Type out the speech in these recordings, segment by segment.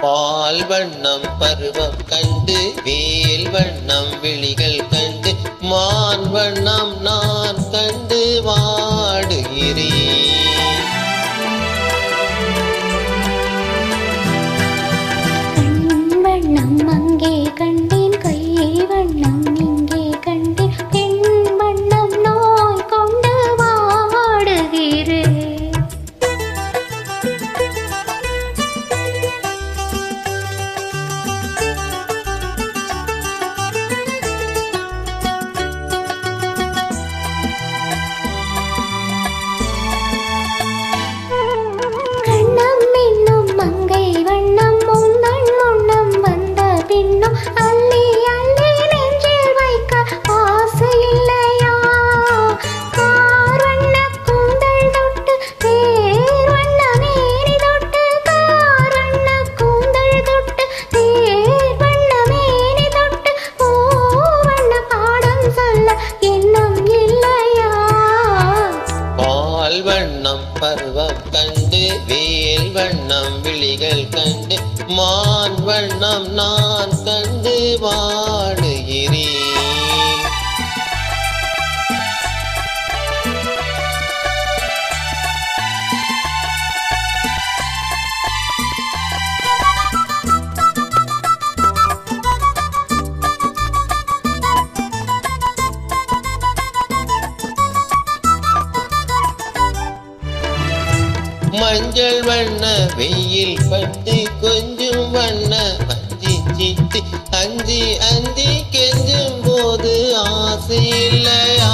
பால் வண்ணம் பருவம் கண்டு வேல் வண்ணம் விழிகள் கண்டு மான் வண்ணம் நான் கண்டு வாடுகிறேன். கண் வண்ணம் அங்கே கண்டேன், கை வண்ணம் இங்கே கண்டேன், பெண் வண்ணம் நோய் கொண்டு வாடுகிறேன். கண்ணம் என்னும் மங்கை வண்ணம் முன்னண் முன்னம் வந்த பின்னும் அள்ளி அள்ளி நெஞ்சில் வைக்க ஆசை இல்லையா? கார் வண்ண கூந்தல் தொட்டு தேர் வண்ண மேனி தொட்டு, கார் வண்ண கூந்தல் தொட்டு தேர் வண்ண மேனி தொட்டு, பூ வண்ண பாடம் சொல்ல எண்ணம் இல்லையா? பால் வண்ணம் பருவம் கண்டு வேல் வண்ணம் விழிகள் கண்டு மான் வண்ணம் நான் கண்டு வாடுகிறேன். மஞ்சள் வண்ண வெயில் பட்டு கொஞ்சம் வண்ண வஞ்சி சிட்டு அஞ்சி அஞ்சி கெஞ்சும் போது ஆசை இல்லையா?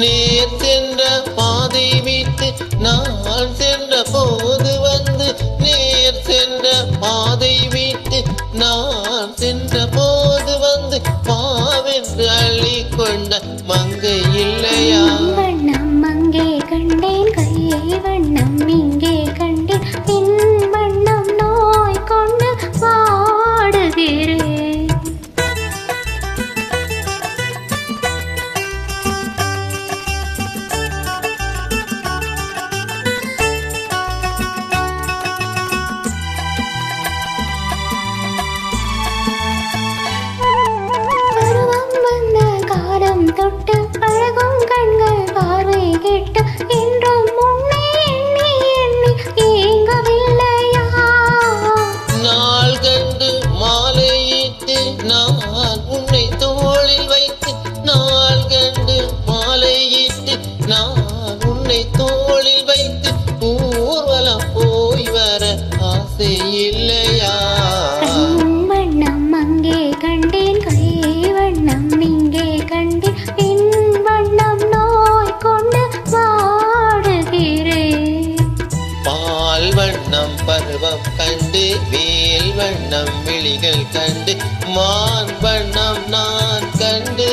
நேர் சென்ற பாதை விட்டு நான் சென்ற போது வந்து, நேர் சென்ற பாதை விட்டு நான் சென்ற போது வந்து பாவென்று அள்ளி கொண்ட மங்கை இல்லையா? வண்ணம் அங்கே கண்டேன், கை வண்ணம் இங்கே கண்டேன், பின் வண்ணம் நோய் கொண்டு வாடுகிறேன். பருவம் வந்த காலம் தொட்டு அழகும் கண்கள் பார்வை கேட்டு என்றும் உன்னை எண்ணி எண்ணி ஏங்கவில்லையா? நாள் கண்டு மாலையிட்டு நான் உன்னை தோளில் வைத்து, நாள் கண்டு மாலையிட்டு நான் உன்னை தோளில் வைத்து ஊர்வலம் போய் வர ஆசை இல்லையா? கண் வண்ணம் அங்கே கண்டேன், கை வண்ணம் இங்கே கண்டேன், பின் வண்ணம் நோய் கொண்டு வாடுகிறேன். பால் வண்ணம் பருவம் கண்டு வேல் வண்ணம் விழிகள் கண்டு மான் வண்ணம் நான் கண்டு